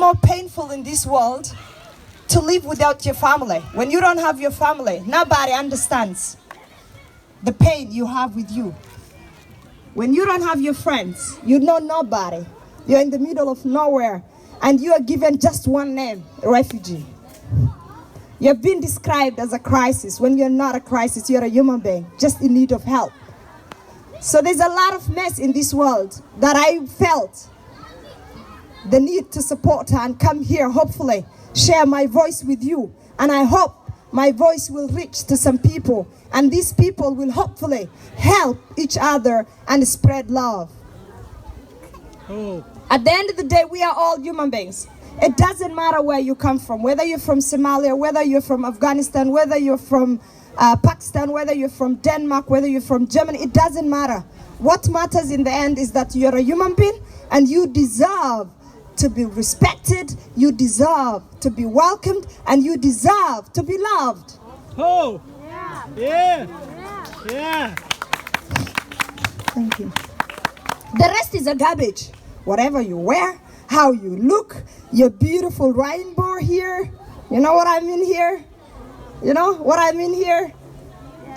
more painful in this world to live without your family. When you don't have your family, nobody understands the pain you have with you. When you don't have your friends, you know nobody. You're in the middle of nowhere, and you are given just one name, refugee. You've been described as a crisis when you're not a crisis. You're a human being, just in need of help. So there's a lot of mess in this world that I felt the need to support her and come here, hopefully, share my voice with you. And I hope my voice will reach to some people, and these people will hopefully help each other and spread love. Oh. At the end of the day, we are all human beings. It doesn't matter where you come from, whether you're from Somalia, whether you're from Afghanistan, whether you're from Pakistan, whether you're from Denmark, whether you're from Germany, it doesn't matter. What matters in the end is that you're a human being and you deserve to be respected, you deserve to be welcomed, and you deserve to be loved. Oh! Yeah! Yeah! Thank you. The rest is a garbage. Whatever you wear, how you look, your beautiful rainbow here. You know what I mean here? You know what I mean here?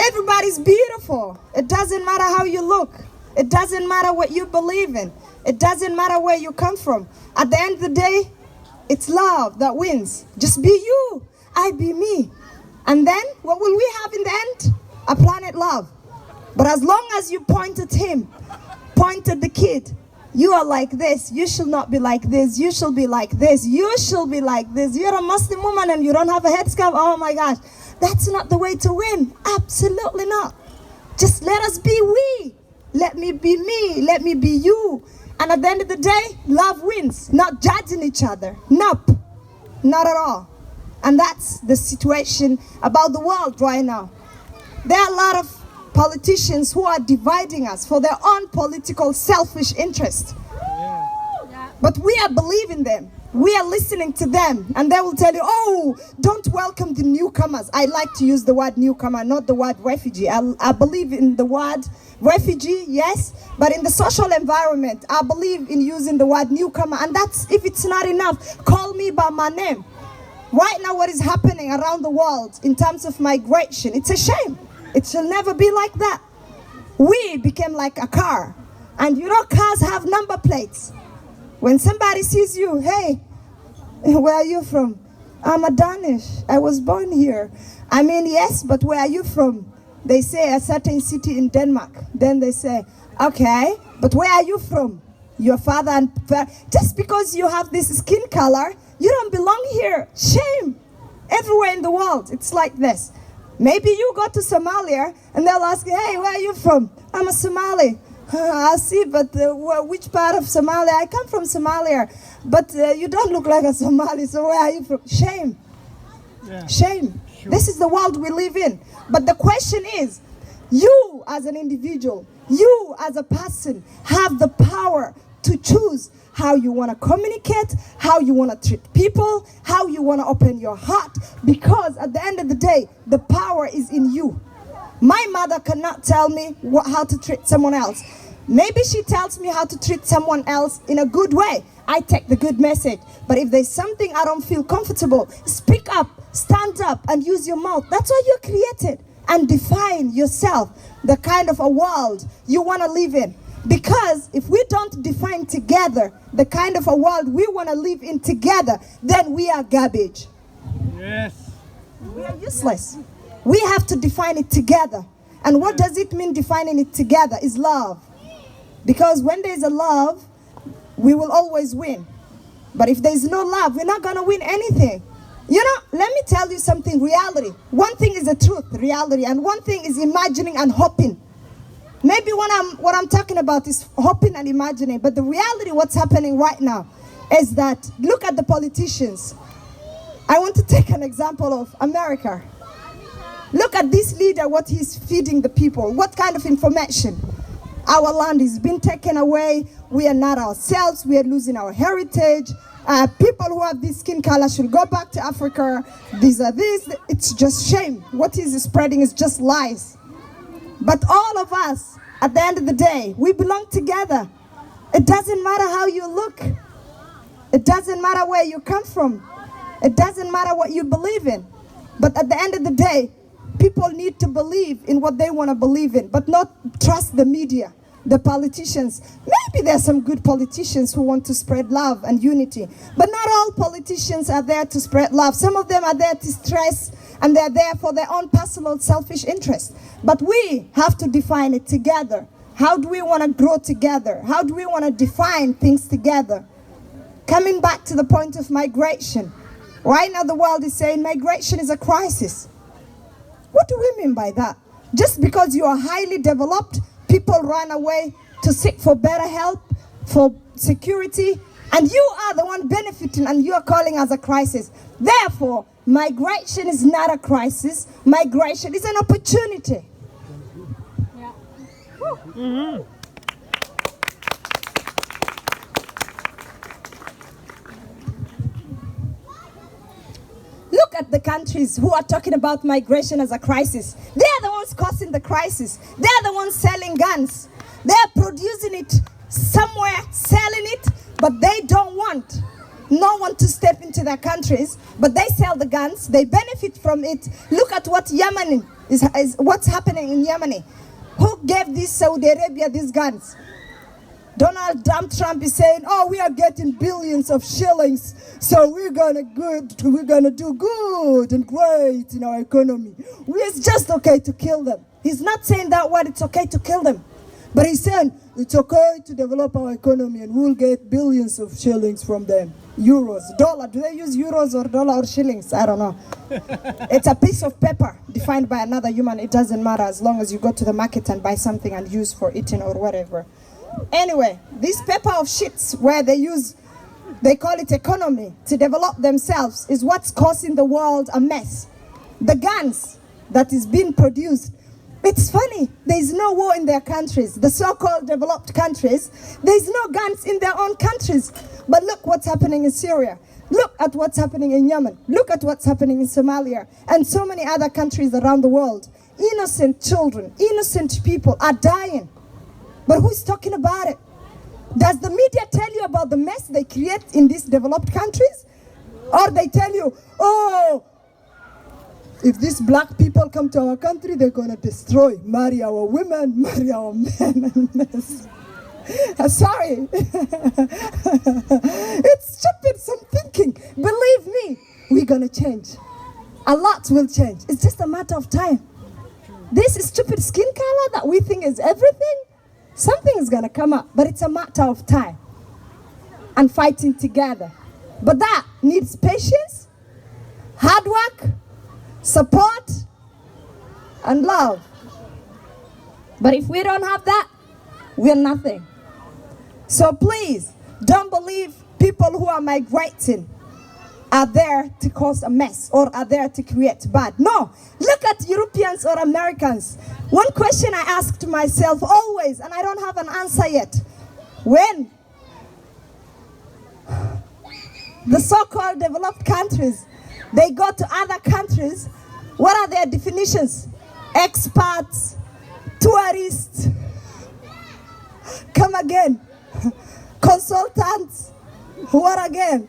Everybody's beautiful. It doesn't matter how you look. It doesn't matter what you believe in. It doesn't matter where you come from. At the end of the day, it's love that wins. Just be you. I be me. And then, what will we have in the end? A planet love. But as long as you point at him, point at the kid, you are like this, you should not be like this, you should be like this, you should be like this. You're a Muslim woman and you don't have a headscarf, oh my gosh. That's not the way to win, absolutely not. Just let us be we. Let me be me, let me be you. And at the end of the day, love wins, not judging each other. Nope, not at all. And that's the situation about the world right now. There are a lot of politicians who are dividing us for their own political selfish interest. Yeah. But we are believing them. We are listening to them, and they will tell you, oh, don't welcome the newcomers. I like to use the word newcomer, not the word refugee. I believe in the word refugee, yes, but in the social environment, I believe in using the word newcomer, and that's, if it's not enough, call me by my name. Right now, what is happening around the world in terms of migration, it's a shame. It shall never be like that. We became like a car. And you know, cars have number plates. When somebody sees you, hey, where are you from? I'm a Danish. I was born here. I mean, yes, but where are you from? They say a certain city in Denmark. Then they say, okay, but where are you from? Your father and just because you have this skin color, you don't belong here. Shame. Everywhere in the world, it's like this. Maybe you go to Somalia and they'll ask you, hey, where are you from? I'm a Somali. I see, but which part of Somalia? I come from Somalia, but you don't look like a Somali, so where are you from? Shame. Yeah. Shame. Sure. This is the world we live in. But the question is, you as an individual, you as a person have the power to choose how you want to communicate, how you want to treat people, how you want to open your heart, because at the end of the day, the power is in you. My mother cannot tell me how to treat someone else. Maybe she tells me how to treat someone else in a good way. I take the good message. But if there's something I don't feel comfortable, speak up, stand up, and use your mouth. That's why you're created. And define yourself, the kind of a world you want to live in. Because if we don't define together the kind of a world we want to live in together, then we are garbage. Yes. We are useless. We have to define it together. And what does it mean defining it together? Is love. Because when there's a love, we will always win. But if there's no love, we're not going to win anything. You know, let me tell you something, reality. One thing is the truth, reality, and one thing is imagining and hoping. Maybe what I'm talking about is hoping and imagining, but the reality, what's happening right now, is that, look at the politicians. I want to take an example of America. Look at this leader, what he's feeding the people. What kind of information? Our land is being taken away. We are not ourselves. We are losing our heritage. People who have this skin color should go back to Africa. These are this. It's just shame. What he's spreading is just lies. But all of us, at the end of the day, we belong together. It doesn't matter how you look. It doesn't matter where you come from. It doesn't matter what you believe in. But at the end of the day, people need to believe in what they want to believe in, but not trust the media, the politicians. Maybe there are some good politicians who want to spread love and unity, but not all politicians are there to spread love. Some of them are there to stress, and they're there for their own personal selfish interests. But we have to define it together. How do we want to grow together? How do we want to define things together? Coming back to the point of migration. Right now the world is saying migration is a crisis. What do we mean by that? Just because you are highly developed, people run away to seek for better help, for security, and you are the one benefiting, and you are calling us a crisis. Therefore, migration is not a crisis. Migration is an opportunity. Yeah. Mm-hmm. Look at the countries who are talking about migration as a crisis. They are the ones causing the crisis. They are the ones selling guns. They are producing it somewhere, selling it, but they don't want no one to step into their countries, but they sell the guns. They benefit from it. Look at what Yemen is what's happening in Yemen. Who gave this Saudi Arabia these guns? Donald Trump is saying, oh, we are getting billions of shillings, so we're gonna do good and great in our economy. It's just okay to kill them. He's not saying that word, it's okay to kill them. But he's saying, it's okay to develop our economy and we'll get billions of shillings from them. Euros, dollar, do they use euros or dollar or shillings? I don't know. It's a piece of paper defined by another human. It doesn't matter as long as you go to the market and buy something and use for eating or whatever. Anyway, this paper of shits where they call it economy to develop themselves is what's causing the world a mess. The guns that is being produced, it's funny, there's no war in their countries. The so-called developed countries, there's no guns in their own countries. But look what's happening in Syria. Look at what's happening in Yemen. Look at what's happening in Somalia and so many other countries around the world. Innocent children, innocent people are dying. But who's talking about it? Does the media tell you about the mess they create in these developed countries? Or they tell you, oh, if these black people come to our country, they're going to destroy, marry our women, marry our men. Sorry. It's stupid, some thinking. Believe me, we're going to change. A lot will change. It's just a matter of time. This stupid skin color that we think is everything, something is going to come up, but it's a matter of time and fighting together. But that needs patience, hard work, support, and love. But if we don't have that, we're nothing. So please, don't believe people who are migrating are there to cause a mess or are there to create bad. No, look at Europeans or Americans. One question I ask to myself always, and I don't have an answer yet. When the so-called developed countries, they go to other countries, what are their definitions? Expats, tourists, come again, consultants, what again?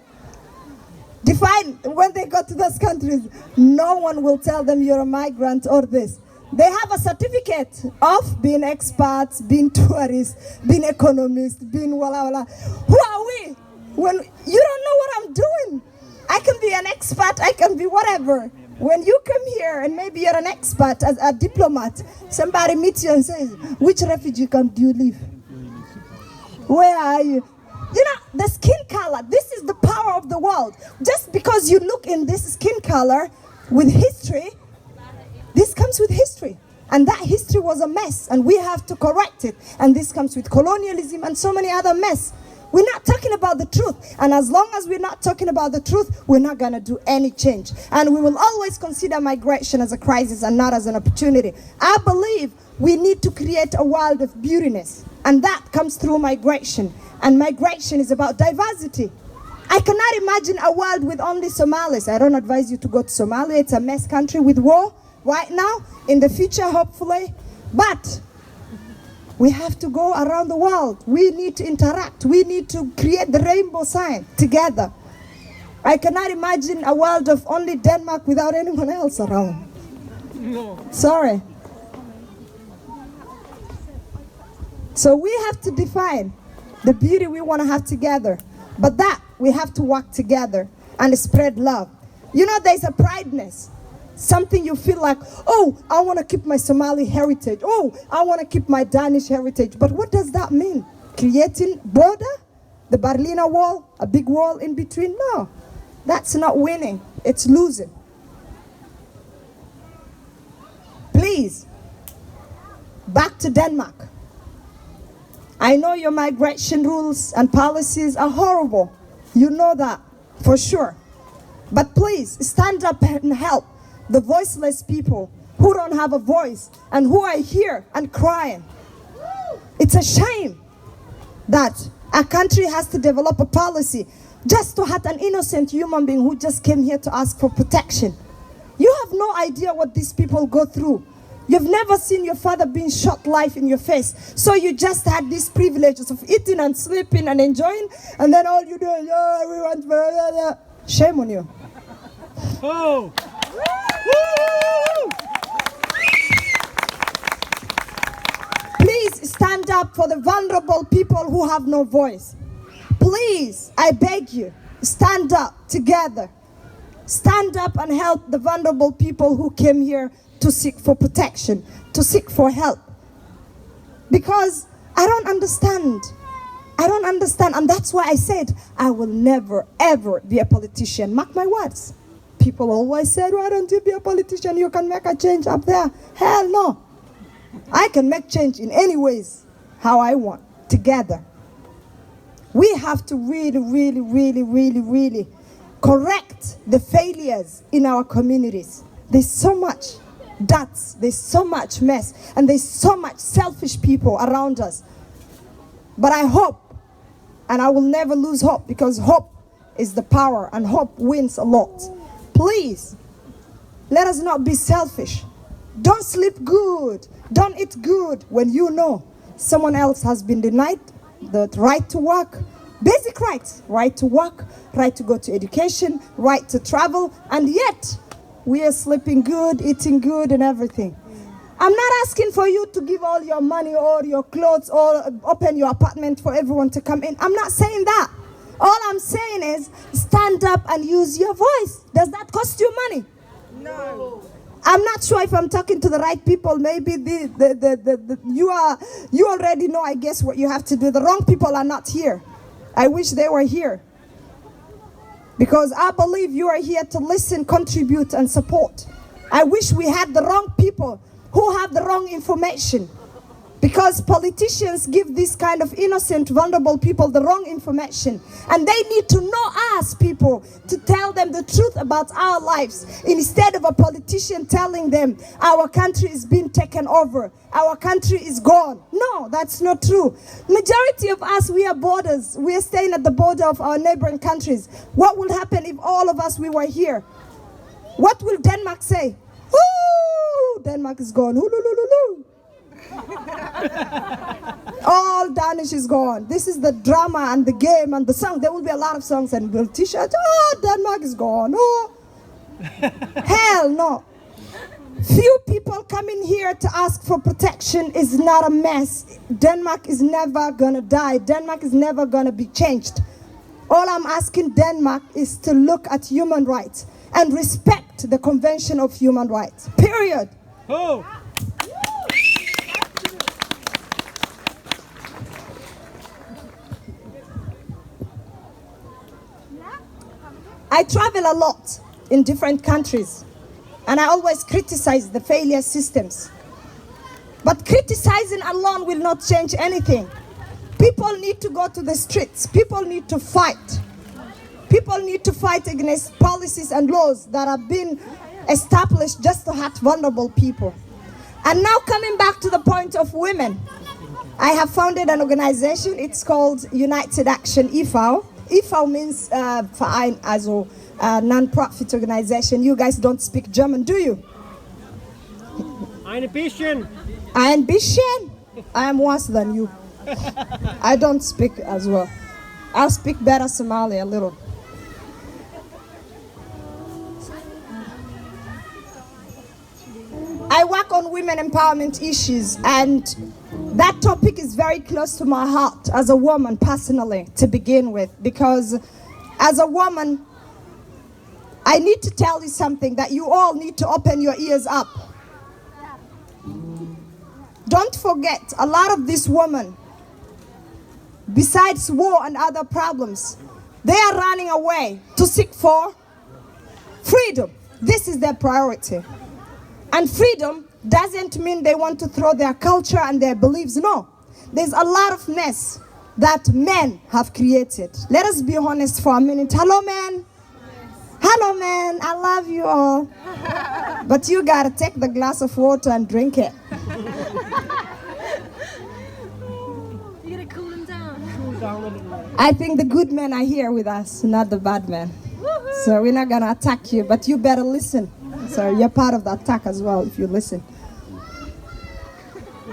Define, when they go to those countries, no one will tell them you're a migrant or this. They have a certificate of being expats, being tourists, being economists, being wala wala. Who are we? When you don't know what I'm doing. I can be an expat, I can be whatever. When you come here and maybe you're an expat, as a diplomat, somebody meets you and says, which refugee camp do you live? Where are you? You know, the skin color, this is the power of the world. Just because you look in this skin color with history, this comes with history. And that history was a mess, and we have to correct it. And this comes with colonialism and so many other mess. We're not talking about the truth. And as long as we're not talking about the truth, we're not going to do any change. And we will always consider migration as a crisis and not as an opportunity. I believe we need to create a world of beautiness. And that comes through migration. And migration is about diversity. I cannot imagine a world with only Somalis. I don't advise you to go to Somalia. It's a mess country with war right now. In the future, hopefully. But We have to go around the world. We need to interact. We need to create the rainbow sign together. I cannot imagine a world of only Denmark without anyone else around. No. Sorry. So we have to define the beauty we want to have together. But that, we have to work together and spread love. You know, there's a prideness. Something you feel like, oh, I want to keep my Somali heritage. Oh, I want to keep my Danish heritage. But what does that mean? Creating border? The Berliner Wall? A big wall in between? No. That's not winning. It's losing. Please, back to Denmark. I know your migration rules and policies are horrible. You know that for sure. But please, stand up and help the voiceless people who don't have a voice and who are here and crying. It's a shame that a country has to develop a policy just to hurt an innocent human being who just came here to ask for protection. You have no idea what these people go through. You've never seen your father being shot live in your face. So you just had these privileges of eating and sleeping and enjoying, and then all you do is, oh, we want blah, blah, blah. Shame on you. Oh. Please stand up for the vulnerable people who have no voice. Please, I beg you, stand up together. Stand up and help the vulnerable people who came here to seek for protection, to seek for help. Because I don't understand. And that's why I said, I will never, ever be a politician. Mark my words. People always said, why don't you be a politician? You can make a change up there. Hell no. I can make change in any ways, how I want, together. We have to really correct the failures in our communities. There's so much dots, there's so much mess, and there's so much selfish people around us. But I hope, and I will never lose hope, because hope is the power, and hope wins a lot. Please, let us not be selfish. Don't sleep good, don't eat good when you know someone else has been denied the right to work, basic rights, right to work, right to go to education, right to travel, and yet we are sleeping good, eating good, and everything. I'm not asking for you to give all your money or your clothes or open your apartment for everyone to come in. I'm not saying that. All I'm saying is stand up and use your voice. Does that cost you money? No. I'm not sure if I'm talking to the right people. Maybe you already know, I guess, what you have to do. The wrong people are not here. I wish they were here. Because I believe you are here to listen, contribute, and support. I wish we had the wrong people who have the wrong information. Because politicians give this kind of innocent, vulnerable people the wrong information. And they need to know us, people, to tell them the truth about our lives. Instead of a politician telling them our country is being taken over, our country is gone. No, that's not true. Majority of us, we are borders. We are staying at the border of our neighboring countries. What will happen if all of us, we were here? What will Denmark say? Ooh, Denmark is gone. Ooh, all Danish is gone. This is the drama and the game and the song. There will be a lot of songs and t-shirts. Oh, Denmark is gone. Oh, hell no. Few people coming here to ask for protection is not a mess. Denmark is never gonna die. Denmark is never gonna be changed. All I'm asking Denmark is to look at human rights and respect the Convention of Human Rights. Period. Oh. I travel a lot in different countries, and I always criticize the failure systems. But criticizing alone will not change anything. People need to go to the streets. People need to fight. People need to fight against policies and laws that have been established just to hurt vulnerable people. And now coming back to the point of women, I have founded an organization. It's called United Action e.V. e.V. means Verein, also non-profit organization. You guys don't speak German, do you? Ein bisschen. Ein bisschen? I am worse than you. I don't speak as well. I'll speak better Somali a little. I work on women empowerment issues, and that topic is very close to my heart as a woman personally to begin with, because as a woman, I need to tell you something that you all need to open your ears up. Don't forget, a lot of these women, besides war and other problems, they are running away to seek for freedom. This is their priority. And freedom doesn't mean they want to throw their culture and their beliefs. No. There's a lot of mess that men have created. Let us be honest for a minute. Hello, men. Hello, men. I love you all. But you gotta take the glass of water and drink it. You gotta cool him down. I think the good men are here with us, not the bad men. So we're not gonna attack you, but you better listen. So you're part of the attack as well if you listen.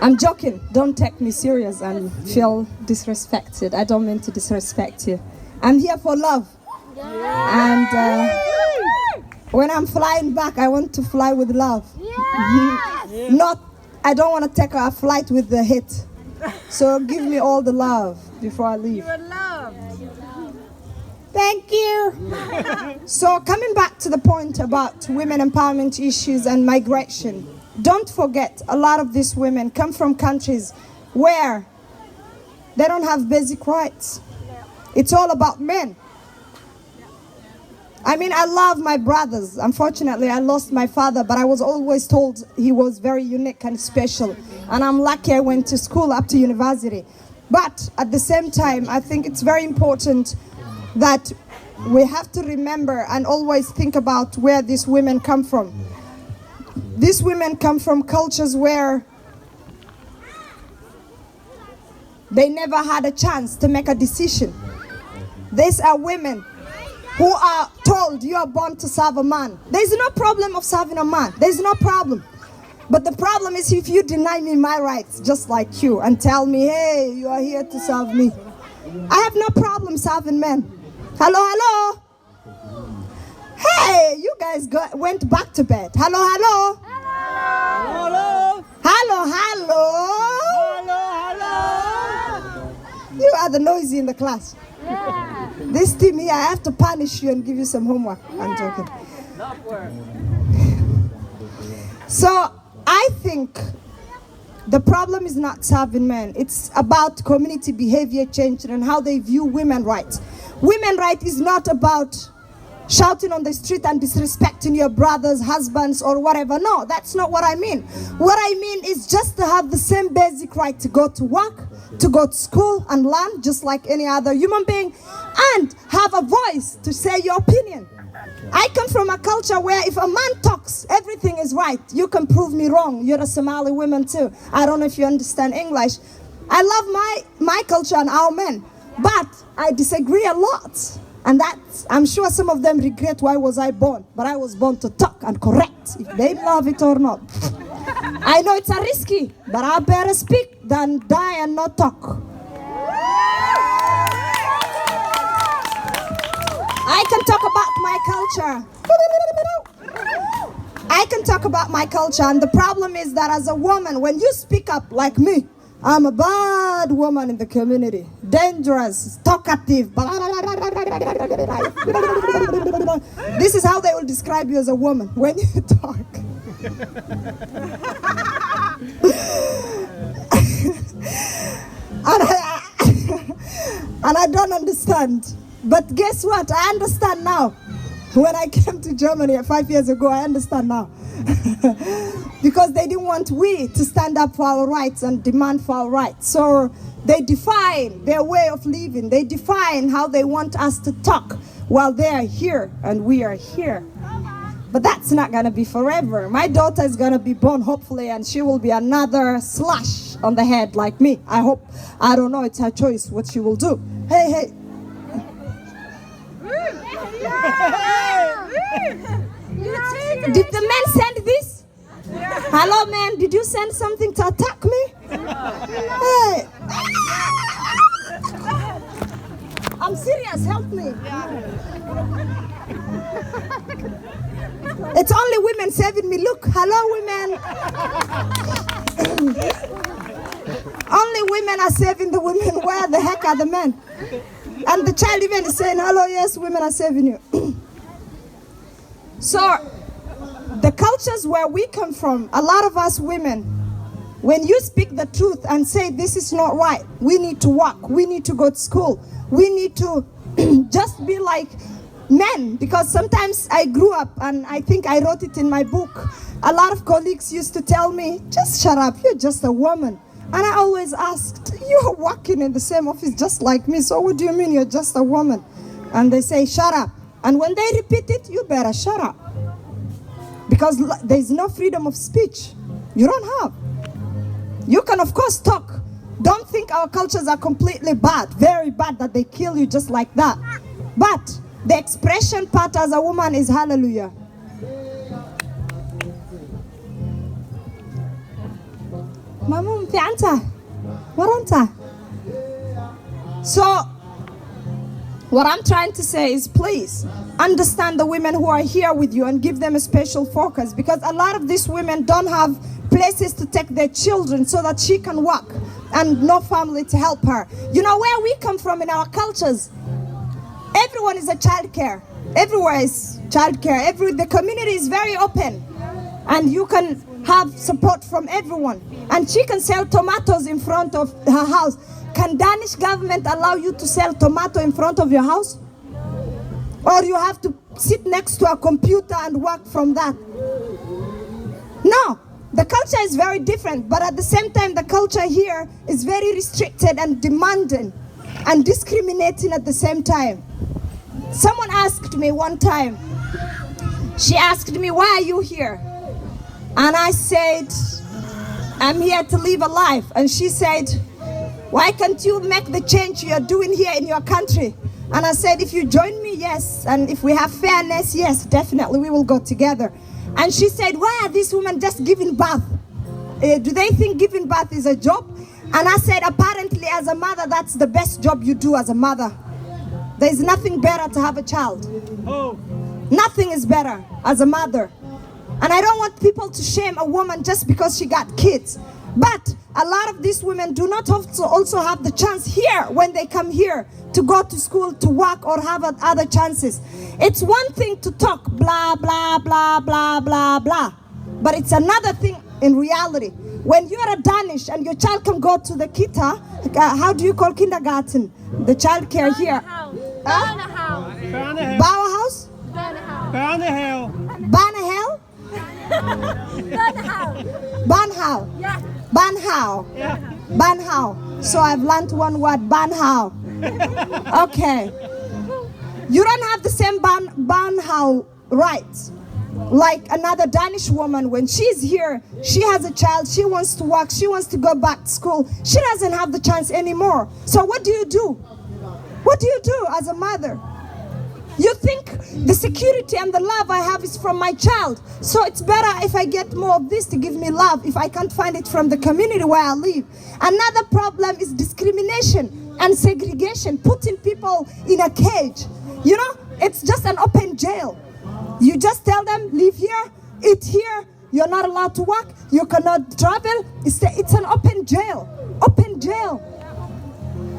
I'm joking. Don't take me serious and feel disrespected. I don't mean to disrespect you. I'm here for love. And when I'm flying back, I want to fly with love. Not, I don't want to take a flight with the hate. So give me all the love before I leave. You're loved. Thank you. So coming back to the point about women empowerment issues and migration, don't forget, a lot of these women come from countries where they don't have basic rights. It's all about men. I mean, I love my brothers. Unfortunately, I lost my father, but I was always told he was very unique and special. And I'm lucky I went to school up to university. But at the same time, I think it's very important that we have to remember and always think about where these women come from. These women come from cultures where they never had a chance to make a decision. These are women who are told you are born to serve a man. There's no problem of serving a man. There's no problem. But the problem is if you deny me my rights, just like you, and tell me, hey, you are here to serve me. I have no problem serving men. Hello, hello. Hey, you guys went back to bed. Hello, hello. Hello. Hello, hello. Hello. You are the noisy in the class. Yeah. This team here, I have to punish you and give you some homework. I'm joking. Not work. So I think the problem is not serving men. It's about community behavior change and how they view women's rights. Women's rights is not about shouting on the street and disrespecting your brothers, husbands, or whatever. No, that's not what I mean. What I mean is just to have the same basic right to go to work, to go to school and learn just like any other human being, and have a voice to say your opinion. I come from a culture where if a man talks, everything is right. You can prove me wrong. You're a Somali woman too. I don't know if you understand English. I love my culture and our men, but I disagree a lot. And that's, I'm sure some of them regret why was I born. But I was born to talk and correct, if they love it or not. I know it's a risky, but I better speak than die and not talk. I can talk about my culture. I can talk about my culture, and the problem is that as a woman, when you speak up like me, I'm a bad woman in the community. Dangerous, talkative. This is how they will describe you as a woman when you talk. And I don't understand. But guess what? I understand now. When I came to Germany 5 years ago, I understand now. Because they didn't want we to stand up for our rights and demand for our rights. So they define their way of living. They define how they want us to talk while they are here and we are here. But that's not going to be forever. My daughter is going to be born, hopefully, and she will be another slash on the head like me. I hope. I don't know. It's her choice what she will do. Hey, hey. Did the men send this? Hello, man. Did you send something to attack me? Hey. I'm serious, help me. It's only women saving me. Look, hello women. Only women are saving the women. Where the heck are the men? And the child even is saying, hello, yes, women are saving you. So, the cultures where we come from, a lot of us women, when you speak the truth and say this is not right, we need to work, we need to go to school, we need to just be like men, because sometimes I grew up, and I think I wrote it in my book, a lot of colleagues used to tell me, just shut up, you're just a woman. And I always asked, you're working in the same office just like me, so what do you mean you're just a woman? And they say, shut up. And when they repeat it, you better shut up. Because there's no freedom of speech. You don't have. You can, of course, talk. Don't think our cultures are completely bad, very bad, that they kill you just like that. But the expression part as a woman is hallelujah. Mamum fianta, waranta. So, what I'm trying to say is, please understand the women who are here with you and give them a special focus, because a lot of these women don't have places to take their children so that she can work and no family to help her. You know where we come from in our cultures? Everyone is a child care. Everywhere is child care. The community is very open, and you can have support from everyone. And she can sell tomatoes in front of her house. Can Danish government allow you to sell tomato in front of your house? Or you have to sit next to a computer and work from that? No, the culture is very different, but at the same time the culture here is very restricted and demanding and discriminating at the same time. Someone asked me one time, she asked me, why are you here? And I said, I'm here to live a life. And she said, why can't you make the change you are doing here in your country? And I said, if you join me, yes. And if we have fairness, yes, definitely we will go together. And she said, why are these women just giving birth? Do they think giving birth is a job? And I said, apparently as a mother, that's the best job you do as a mother. There's nothing better to have a child. Oh. Nothing is better as a mother. And I don't want people to shame a woman just because she got kids. But a lot of these women do not also have the chance here when they come here to go to school, to work, or have other chances. It's one thing to talk blah, blah, blah, blah, blah, blah. But it's another thing in reality. When you're a Danish and your child can go to the kita, how do you call kindergarten? The child care here. Bauerhaus? Barnehave. Barnehave? Banhau. Yeah. Banhau. Yeah. Banhau. So I've learned one word, Banhau. Okay. You don't have the same Banhau rights. Like another Danish woman, when she's here, she has a child, she wants to work, she wants to go back to school. She doesn't have the chance anymore. So what do you do? What do you do as a mother? You think the security and the love I have is from my child. So it's better if I get more of this to give me love if I can't find it from the community where I live. Another problem is discrimination and segregation, putting people in a cage. You know, it's just an open jail. You just tell them, live here, eat here, you're not allowed to work, you cannot travel. It's an open jail. Open jail.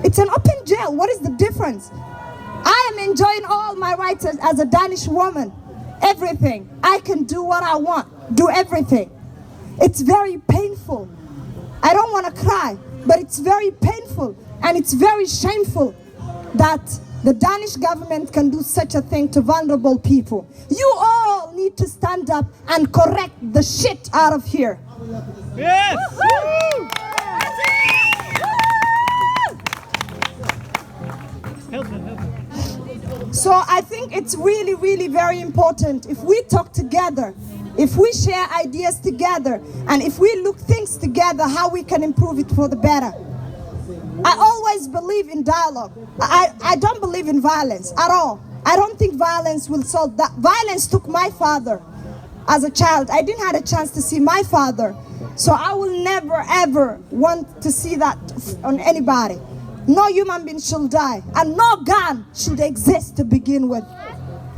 It's an open jail. What is the difference? I am enjoying all my rights as a Danish woman. Everything. I can do what I want. Do everything. It's very painful. I don't want to cry, but it's very painful and it's very shameful that the Danish government can do such a thing to vulnerable people. You all need to stand up and correct the shit out of here. Yes! Woo! Help them. So I think it's really, really very important if we talk together, if we share ideas together, and if we look things together, how we can improve it for the better. I always believe in dialogue. I don't believe in violence at all. I don't think violence will solve that. Violence took my father as a child. I didn't have a chance to see my father So I will never ever want to see that on anybody. No human being should die, and no gun should exist to begin with.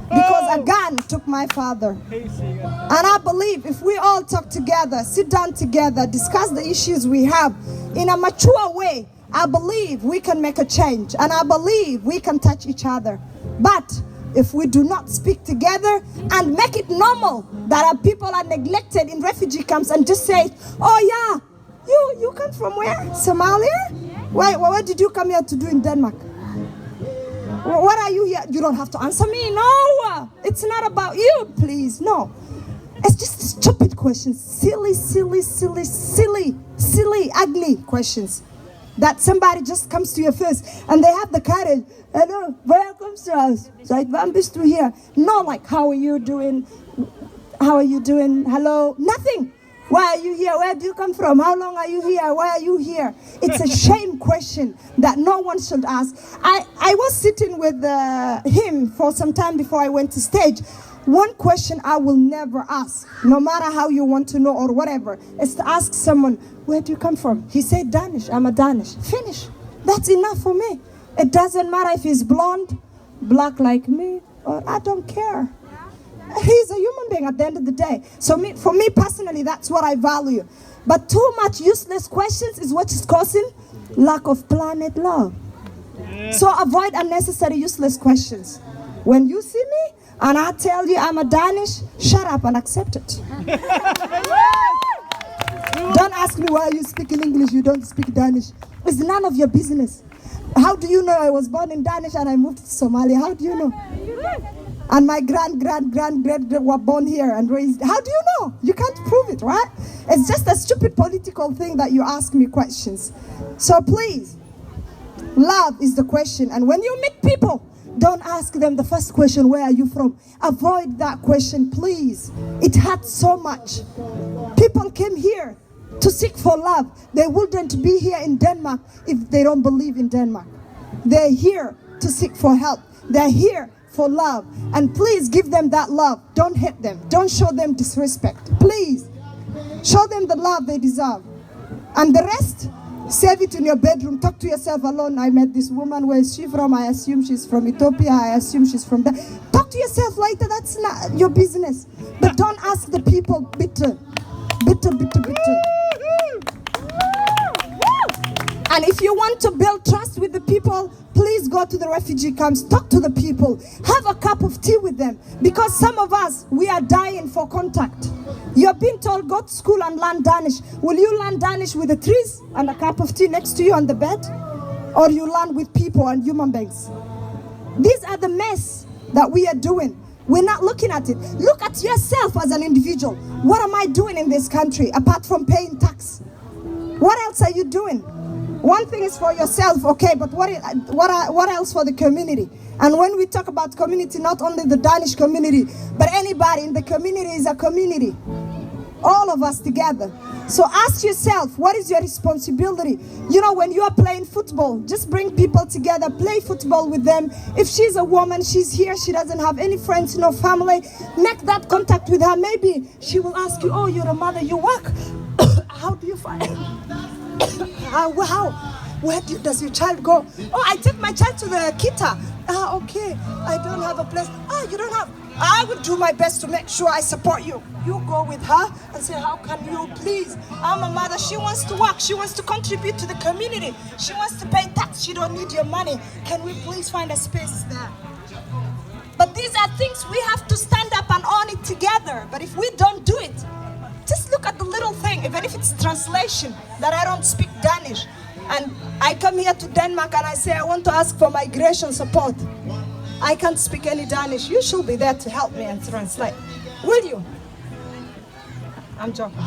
Because a gun took my father. And I believe if we all talk together, sit down together, discuss the issues we have in a mature way, I believe we can make a change. And I believe we can touch each other. But if we do not speak together and make it normal that our people are neglected in refugee camps and just say, oh yeah, you come from where? Somalia? What did you come here to do in Denmark? What are you here? You don't have to answer me. No, it's not about you, please. No, it's just stupid questions. Silly, ugly questions that somebody just comes to your face and they have the courage. Hello, welcome to us. Like, I'm just to here. No, like, how are you doing? How are you doing? Hello, nothing. Why are you here? Where do you come from? How long are you here? Why are you here? It's a shame question that no one should ask. I was sitting with him for some time before I went to stage. One question I will never ask, no matter how you want to know or whatever, is to ask someone, where do you come from? He said Danish. I'm a Danish. Finish. That's enough for me. It doesn't matter if he's blonde, black like me, or I don't care. He's a human being at the end of the day. So for me personally, that's what I value. But too much useless questions is what is causing lack of planet love. Yeah. So avoid unnecessary useless questions. When you see me and I tell you I'm a Danish, shut up and accept it. Don't ask me why you speak in English, you don't speak Danish. It's none of your business. How do you know I was born in Danish and I moved to Somalia? How do you know? And my grand were born here and raised. How do you know? You can't prove it, right? It's just a stupid political thing that you ask me questions. So please, love is the question. And when you meet people, don't ask them the first question, where are you from? Avoid that question, please. It hurts so much. People came here to seek for love. They wouldn't be here in Denmark if they don't believe in Denmark. They're here to seek for help. They're here for love, and please give them that love. Don't hate them. Don't show them disrespect. Please show them the love they deserve, and the rest, save it in your bedroom. Talk to yourself alone. I met this woman. Where is she from? I assume she's from Ethiopia. I assume she's from there. Talk to yourself later. That's not your business. But don't ask the people bitter. And if you want to build trust with the people, please go to the refugee camps, talk to the people, have a cup of tea with them. Because some of us, we are dying for contact. You're being told, go to school and learn Danish. Will you learn Danish with the trees and a cup of tea next to you on the bed? Or you learn with people and human beings? These are the mess that we are doing. We're not looking at it. Look at yourself as an individual. What am I doing in this country apart from paying tax? What else are you doing? One thing is for yourself, okay, but what else for the community? And when we talk about community, not only the Danish community, but anybody in the community is a community. All of us together. So ask yourself, what is your responsibility? You know, when you are playing football, just bring people together, play football with them. If she's a woman, she's here, she doesn't have any friends, no family, make that contact with her. Maybe she will ask you, oh, you're a mother, you work. How do you find where does your child go? Oh, I take my child to the kita. Okay, I don't have a place. You don't have. I will do my best to make sure I support you. You go with her and say, how can you please? I'm a mother, she wants to work, she wants to contribute to the community. She wants to pay tax, she don't need your money. Can we please find a space there? But these are things we have to stand up and own it together. But if we don't do it, just look at the little thing, even if it's translation, that I don't speak Danish. And I come here to Denmark and I say, I want to ask for migration support. I can't speak any Danish. You should be there to help me and translate. Will you? I'm joking.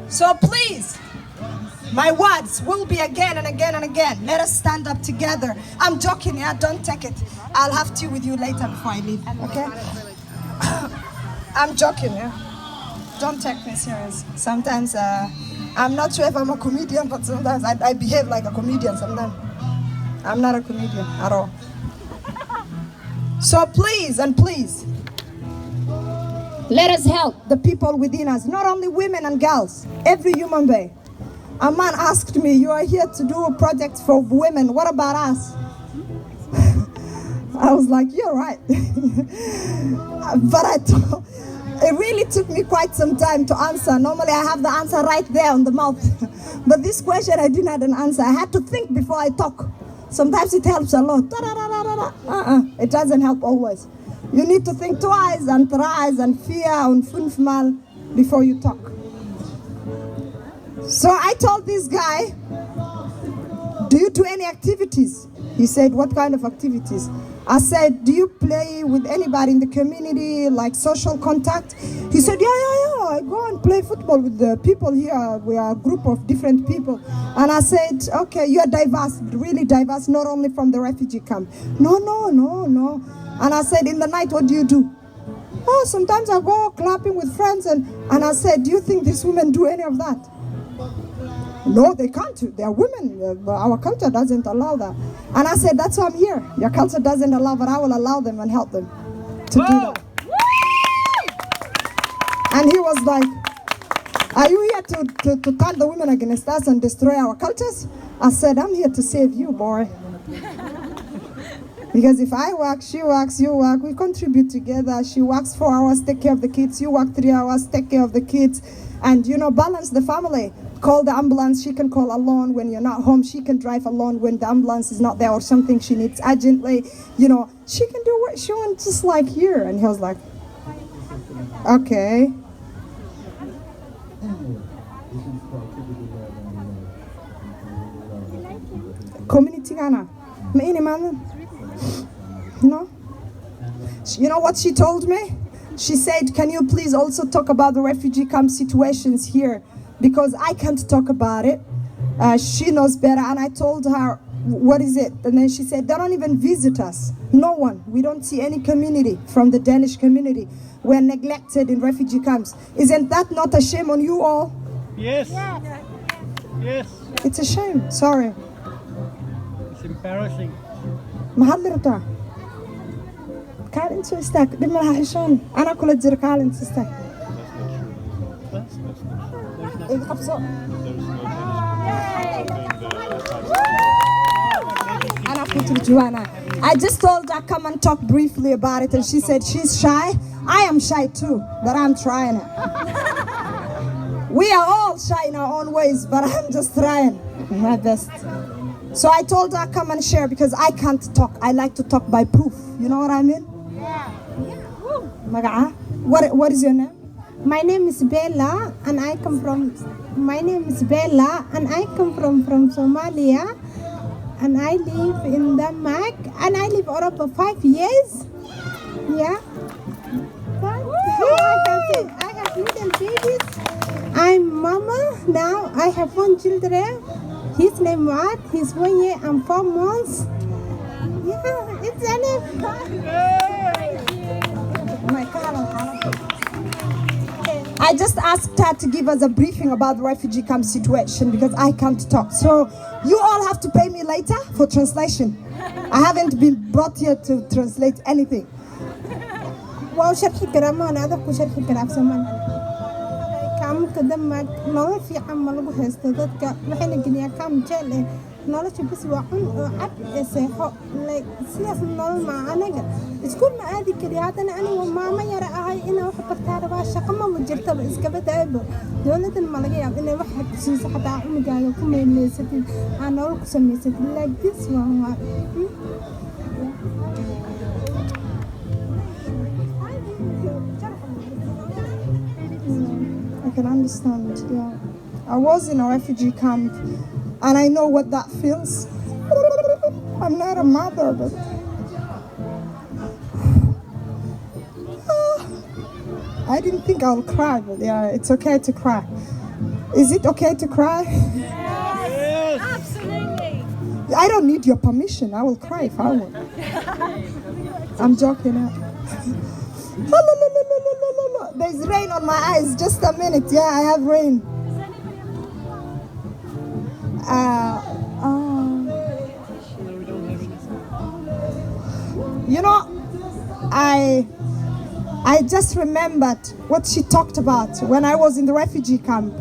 So please, my words will be again and again and again. Let us stand up together. I'm joking, yeah? Don't take it. I'll have tea with you later before I leave, okay? I'm joking, yeah? Don't take me serious. Sometimes, I'm not sure if I'm a comedian, but sometimes I behave like a comedian sometimes. I'm not a comedian at all. So please and please, Let us help the people within us, not only women and girls, every human being. A man asked me, you are here to do a project for women, what about us? I was like, you're right. But it really took me quite some time to answer. Normally I have the answer right there on the mouth. But this question I didn't have an answer. I had to think before I talk. Sometimes it helps a lot. It doesn't help always. You need to think twice and thrice and fear and fünfmal before you talk. So I told this guy, do you do any activities? He said, what kind of activities? I said, do you play with anybody in the community, like social contact? He said, yeah. I go and play football with the people here. We are a group of different people. And I said, okay, you are diverse, really diverse, not only from the refugee camp. No. And I said, in the night, what do you do? Oh, sometimes I go clubbing with friends. And I said, do you think these women do any of that? No, they can't. They are women. Our culture doesn't allow that. And I said, that's why I'm here. Your culture doesn't allow, but I will allow them and help them to do that. And he was like, are you here to turn the women against us and destroy our cultures? I said, I'm here to save you, boy. Because if I work, she works, you work, we contribute together. She works 4 hours, take care of the kids. You work 3 hours, take care of the kids. And, balance the family. Call the ambulance. She can call alone when you're not home. She can drive alone when the ambulance is not there or something she needs urgently. She can do what she wants, just like here. And he was like, okay. Community Ghana. No? You know what she told me? She said, can you please also talk about the refugee camp situations here? Because I can't talk about it. She knows better. And I told her, what is it? And then she said, they don't even visit us. No one. We don't see any community from the Danish community. We're neglected in refugee camps. Isn't that not a shame on you all? Yes. Yes. It's a shame. Sorry. It's embarrassing. Mahadlirta. Kaalin soo istaag. Dhib ma laha xishoon. Anaa kula jira kaalin soo istaag. Iga qabso. Anaa ku turjuwaana. I just told her come and talk briefly about it, and she said she's shy. I am shy too, but I'm trying it. We are all shy in our own ways, but I'm just trying my best. So I told her come and share because I can't talk. I like to talk by proof. You know what I mean? Magaca? What is your name? My name is Bella, and I come from. My name is Bella, and I come from Somalia, and I live in Denmark, and I live Europe for 5 years. Yeah. But I can say I have little babies. I'm mama now. I have 1 children. His name Matt. He's 1 year and 4 months. Yeah, it's enough. I just asked her to give us a briefing about the refugee camp situation because I can't talk. So you all have to pay me later for translation. I haven't been brought here to translate anything. Wow, sharxi karaa ma ana adag ku sharxi karaa Soomaali. Kaamka Denmark nolol fiican ma lagu haysto dadka waxayna geliyaa kaam jeel eh nolosha bis waa cun oo cad ee seexo sidaas nolol ma anaga iskuul ma aadi kariya haddana anigu maamo yar ahay inaa wax bartaa rabaa shaqo ma jirtaba iskaba daabo dowladan ma laga yaab inay wax siiso xataa cunugaaga ku meeleysatid aan nolol ku samaysatid like this one. I can understand, yeah. I was in a refugee camp and I know what that feels. I'm not a mother, but I didn't think I would cry, but yeah, it's okay to cry. Is it okay to cry? Yes, absolutely. I don't need your permission. I will cry if I want. I'm joking. There's rain on my eyes. Just a minute. Yeah, I have rain. You know, I just remembered what she talked about when I was in the refugee camp.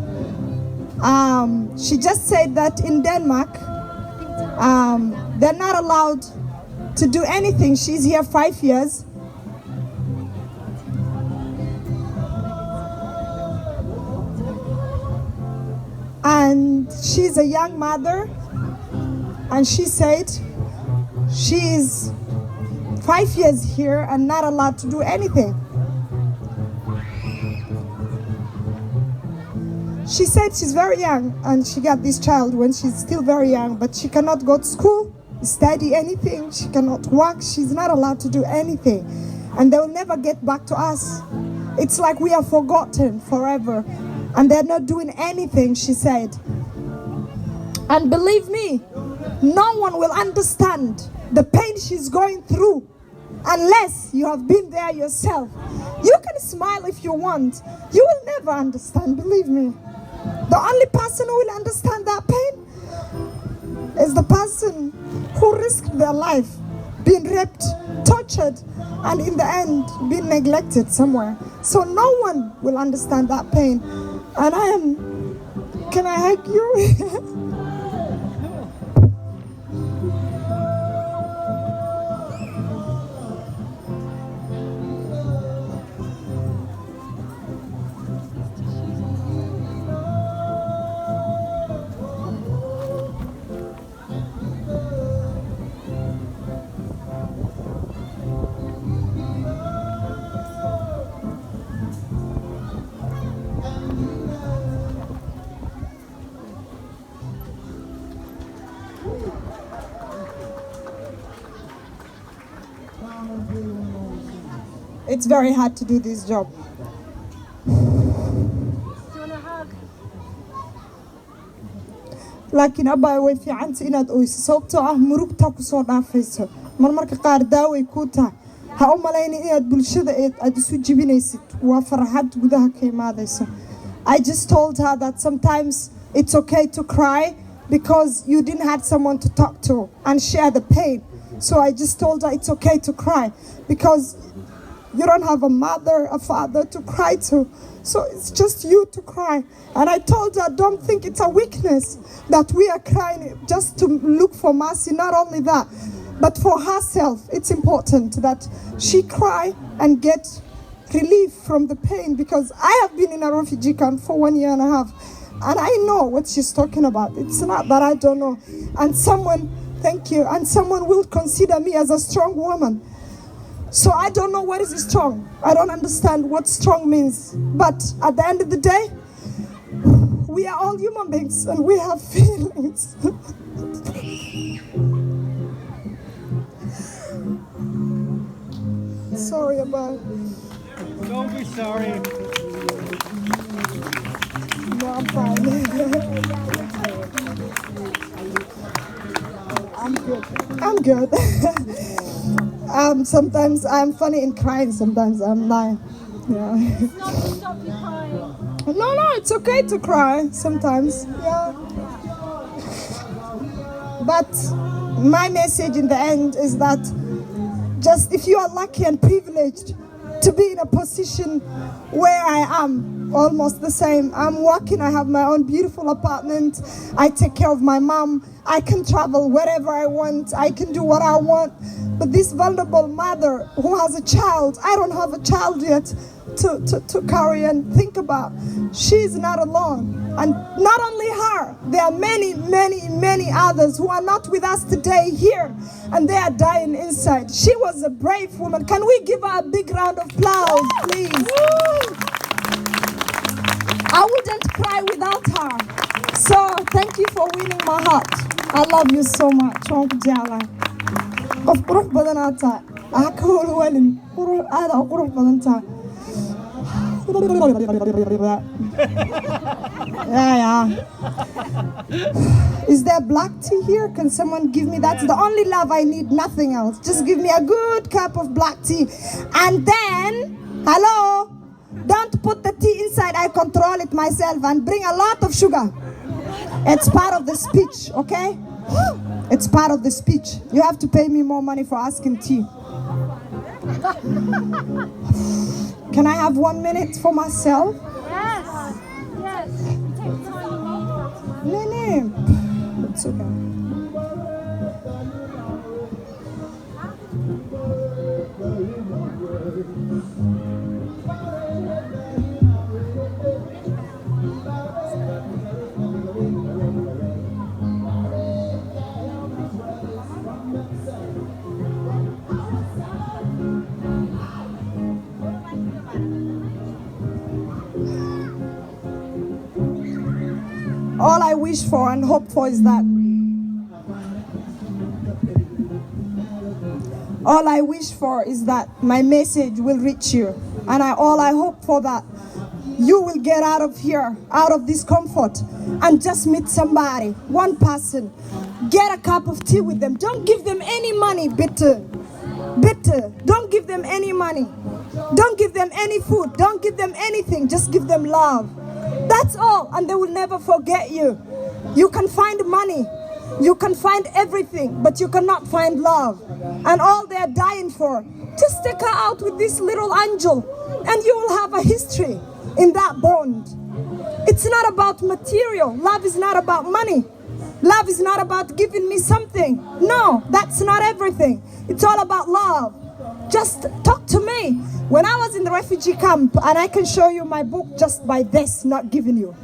She just said that in Denmark, they're not allowed to do anything. She's here 5 years. And she's a young mother. And she said she's 5 years here and not allowed to do anything. She said she's very young and she got this child when she's still very young, but she cannot go to school, study anything, she cannot work, she's not allowed to do anything. And they will never get back to us. It's like we are forgotten forever. And they're not doing anything, she said. And believe me, no one will understand the pain she's going through unless you have been there yourself. You can smile if you want. You will never understand, believe me. The only person who will understand that pain is the person who risked their life, being raped, tortured, and in the end, being neglected somewhere. So no one will understand that pain. And can I hug you? It's very hard to do this job. Do you want a hug? laakiin abaa way fiicanta inaad oyso sababtoo ah murugta ku soo dhaafayso marmarka qaar daaway ku tahay ha u malaynin inaad bulshada aad isu jibinaysid waa farxad gudaha ka imaadayso. I just told her that sometimes it's okay to cry because you didn't have someone to talk to and share the pain. So I just told her it's okay to cry because you don't have a mother, a father to cry to. So it's just you to cry. And I told her, don't think it's a weakness that we are crying just to look for mercy. Not only that, but for herself, it's important that she cry and get relief from the pain, because I have been in a refugee camp for 1.5 years and I know what she's talking about. It's not that I don't know. And someone, thank you, and someone will consider me as a strong woman. So I don't know what is strong. I don't understand what strong means. But at the end of the day, we are all human beings and we have feelings. Sorry about it. Don't be sorry. No, I'm fine. I'm good. Sometimes I'm funny in crying, sometimes I'm lying. Yeah. It's not to stop you crying. No, it's okay to cry sometimes. Yeah. But my message in the end is that just if you are lucky and privileged to be in a position where I am, almost the same. I'm working, I have my own beautiful apartment, I take care of my mom, I can travel wherever I want, I can do what I want. But this vulnerable mother who has a child, I don't have a child yet to carry and think about. She's not alone. And not only her, there are many, many, many others who are not with us today here, and they are dying inside. She was a brave woman. Can we give her a big round of applause, please? I wouldn't cry without her. So thank you for winning my heart. I love you so much. Of qurux badan aad tahay. Ah ka walwalin. Qurux aad u qurux badan tahay. Yeah. Is there black tea here? Can someone give me? That's the only love I need, nothing else. Just give me a good cup of black tea. And then, hello, don't put the tea inside. I control it myself, and bring a lot of sugar. It's part of the speech, okay? It's part of the speech. You have to pay me more money for asking tea. Can I have 1 minute for myself? Yes. Yes. Take the time you need. No. It's okay. All I wish for and hope for is that my message will reach you, and all I hope for that you will get out of here, out of this comfort, and just meet somebody, one person, get a cup of tea with them. Don't give them any money, bitter. Don't give them any money. Don't give them any food. Don't give them anything. Just give them love. That's all, and they will never forget you. You can find money, you can find everything, but you cannot find love. And all they're dying for, just take her out with this little angel, and you will have a history in that bond. It's not about material. Love is not about money. Love is not about giving me something. No, that's not everything. It's all about love. Just talk to me. When I was in the refugee camp, and I can show you my book just by this, not giving you.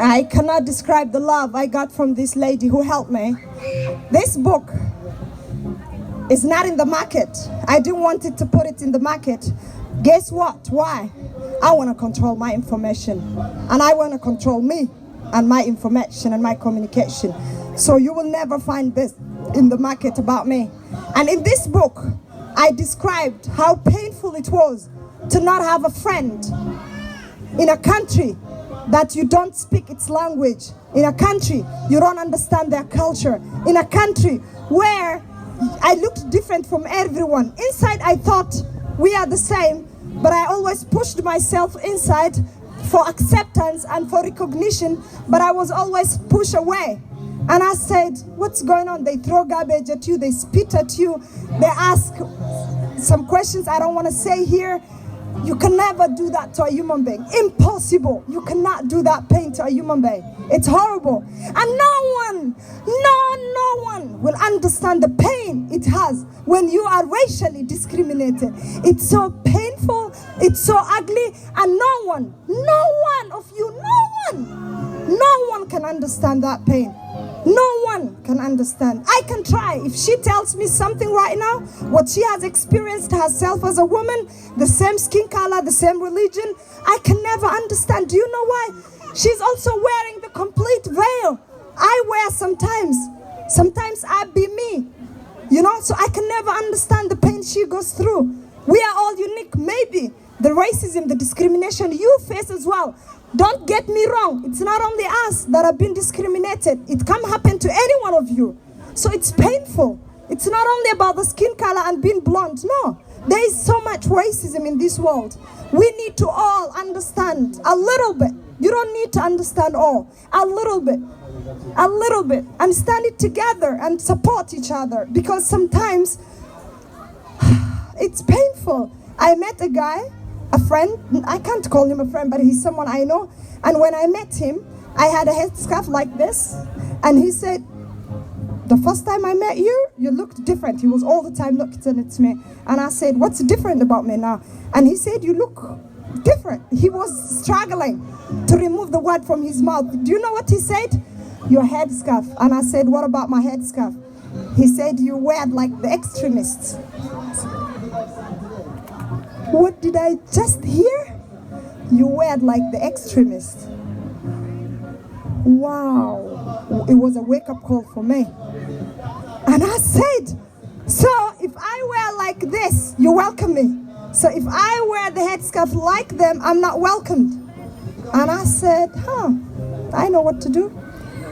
I cannot describe the love I got from this lady who helped me. This book is not in the market. I didn't want it to put it in the market. Guess what? Why? I want to control my information, and I want to control me and my information and my communication. So you will never find this in the market about me. And in this book, I described how painful it was to not have a friend in a country that you don't speak its language, in a country you don't understand their culture, in a country where I looked different from everyone. Inside I thought we are the same, but I always pushed myself inside for acceptance and for recognition, but I was always pushed away. And I said, what's going on? They throw garbage at you, they spit at you, they ask some questions I don't want to say here. You can never do that to a human being. Impossible. You cannot do that pain to a human being. It's horrible. And no one will understand the pain it has when you are racially discriminated. It's so painful, it's so ugly, and no one can understand that pain. No one can understand. I can try. If she tells me something right now, what she has experienced herself as a woman, the same skin color, the same religion, I can never understand. Do you know why? She's also wearing the complete veil. I wear sometimes I be me. You know, so I can never understand the pain she goes through. We are all unique. Maybe the racism, the discrimination you face as well. Don't get me wrong, it's not only us that have been discriminated. It can happen to any one of you. So it's painful. It's not only about the skin color and being blonde. No, there is so much racism in this world. We need to all understand a little bit. You don't need to understand all. A little bit, and stand it together and support each other, because sometimes it's painful. I met a guy, a friend, I can't call him a friend, but he's someone I know. And when I met him, I had a headscarf like this. And he said, the first time I met you, you looked different. He was all the time looking at me. And I said, what's different about me now? And he said, you look different. He was struggling to remove the word from his mouth. Do you know what he said? Your headscarf. And I said, what about my headscarf? He said, you wear like the extremists. What did I just hear? You wear like the extremists. Wow. It was a wake-up call for me. And I said, so if I wear like this, you welcome me. So if I wear the headscarf like them, I'm not welcomed. And I said, I know what to do.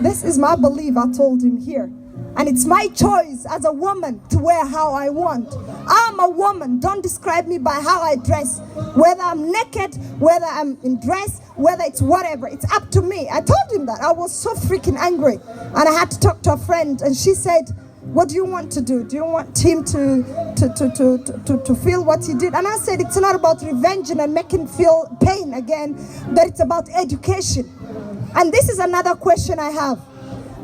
This is my belief, I told him here. And it's my choice as a woman to wear how I want. I'm a woman. Don't describe me by how I dress. Whether I'm naked, whether I'm in dress, whether it's whatever. It's up to me. I told him that. I was so freaking angry. And I had to talk to a friend. And she said, what do you want to do? Do you want him to feel what he did? And I said, it's not about revenge and making him feel pain again, but it's about education. And this is another question I have.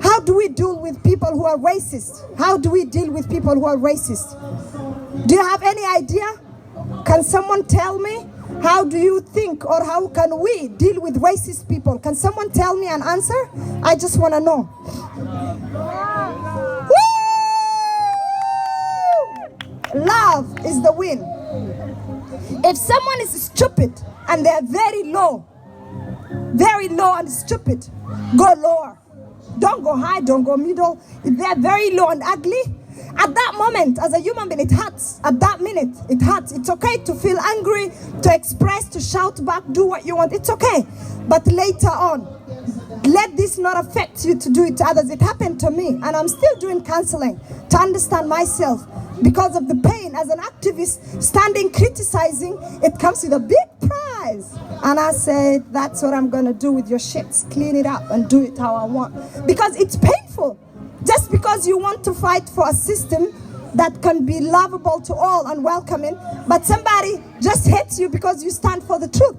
How do we deal with people who are racist? How do we deal with people who are racist? Do you have any idea? Can someone tell me? How do you think, or how can we deal with racist people? Can someone tell me an answer? I just want to know. Woo! Love is the win. If someone is stupid and they're very low and stupid, go lower. Don't go high, don't go middle. If they're very low and ugly, at that moment, as a human being, it hurts. At that minute, it hurts. It's okay to feel angry, to express, to shout back, do what you want. It's okay. But later on, let this not affect you to do it to others. It happened to me, and I'm still doing counseling to understand myself. Because of the pain, as an activist, standing criticizing, it comes with a big prize. And I said, that's what I'm going to do with your shits. Clean it up and do it how I want. Because it's painful. Just because you want to fight for a system that can be lovable to all and welcoming, but somebody just hates you because you stand for the truth.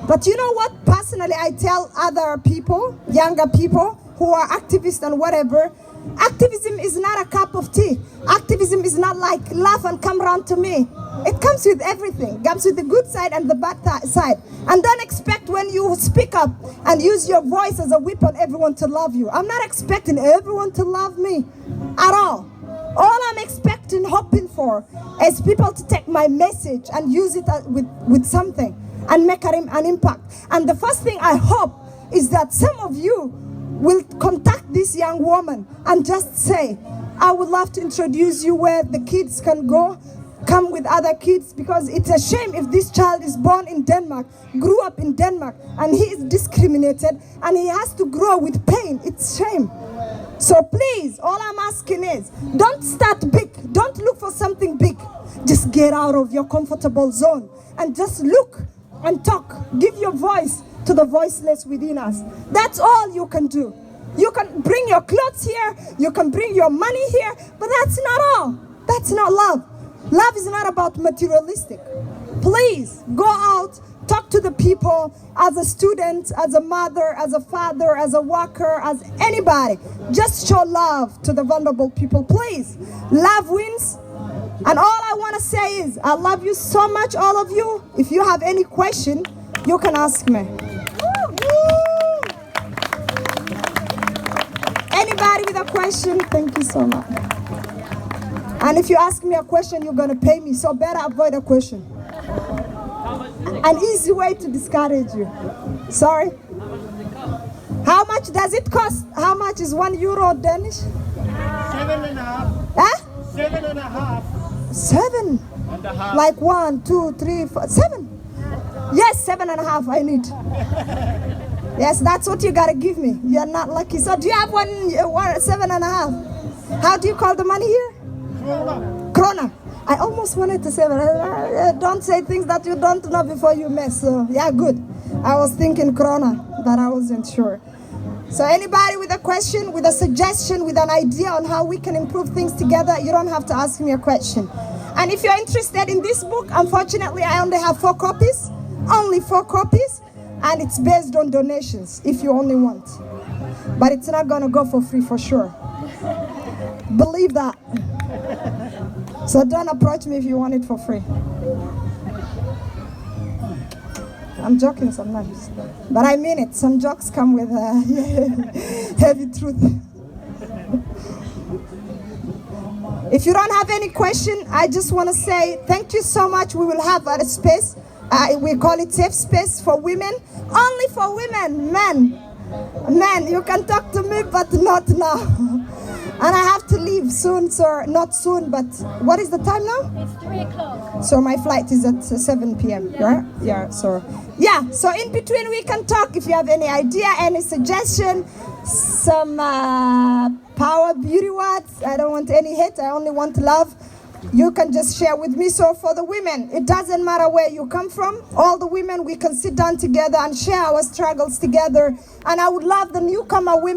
But you know what? Personally, I tell other people, younger people who are activists and whatever, activism is not a cup of tea. Activism is not like laugh and come round to me. It comes with everything. It comes with the good side and the bad side. And don't expect when you speak up and use your voice as a weapon everyone to love you. I'm not expecting everyone to love me at all. All I'm expecting, hoping for, is people to take my message and use it with something and make an impact. And the first thing I hope is that some of you will contact this young woman and just say, I would love to introduce you where the kids can go, come with other kids, because it's a shame if this child is born in Denmark, grew up in Denmark, and he is discriminated, and he has to grow with pain. It's shame. So please, all I'm asking is, don't start big. Don't look for something big. Just get out of your comfortable zone and just look and talk. Give your voice to the voiceless within us. That's all you can do. You can bring your clothes here, you can bring your money here, but that's not all. That's not love. Love is not about materialistic. Please go out, talk to the people, as a student, as a mother, as a father, as a worker, as anybody. Just show love to the vulnerable people, please. Love wins. And all I want to say is, I love you so much, all of you. If you have any question, you can ask me. Anybody with a question? Thank you so much. And if you ask me a question, you're going to pay me, so better avoid a question. An easy way to discourage you. Sorry? How much does it cost? How much is €1 Danish? 7.5. Huh? 7.5. 7? Like 1, 2, 3, 4, 7? Yes, 7.5 I need. Yes, that's what you gotta give me. You're not lucky. So do you have one 7.5? How do you call the money here? Krona. I almost wanted to say, but don't say things that you don't know before you mess. So yeah, good. I was thinking krona, but I wasn't sure. So anybody with a question, with a suggestion, with an idea on how we can improve things together, you don't have to ask me a question. And if you're interested in this book, unfortunately, I only have 4 copies. Only 4 copies. And it's based on donations, if you only want. But it's not gonna go for free for sure. Believe that. So don't approach me if you want it for free. I'm joking sometimes, but I mean it. Some jokes come with heavy truth. If you don't have any question, I just want to say thank you so much. We will have a space. We call it safe space for women. Only for women. Men, you can talk to me, but not now. And I have to leave soon, sir. Not soon, but what is the time now? It's 3 o'clock. So my flight is at 7 p.m. Yeah, yeah. So in between we can talk. If you have any idea, any suggestion, some power beauty words. I don't want any hate. I only want love. You can just share with me. So for the women, it doesn't matter where you come from. All the women, we can sit down together and share our struggles together. And I would love the newcomer women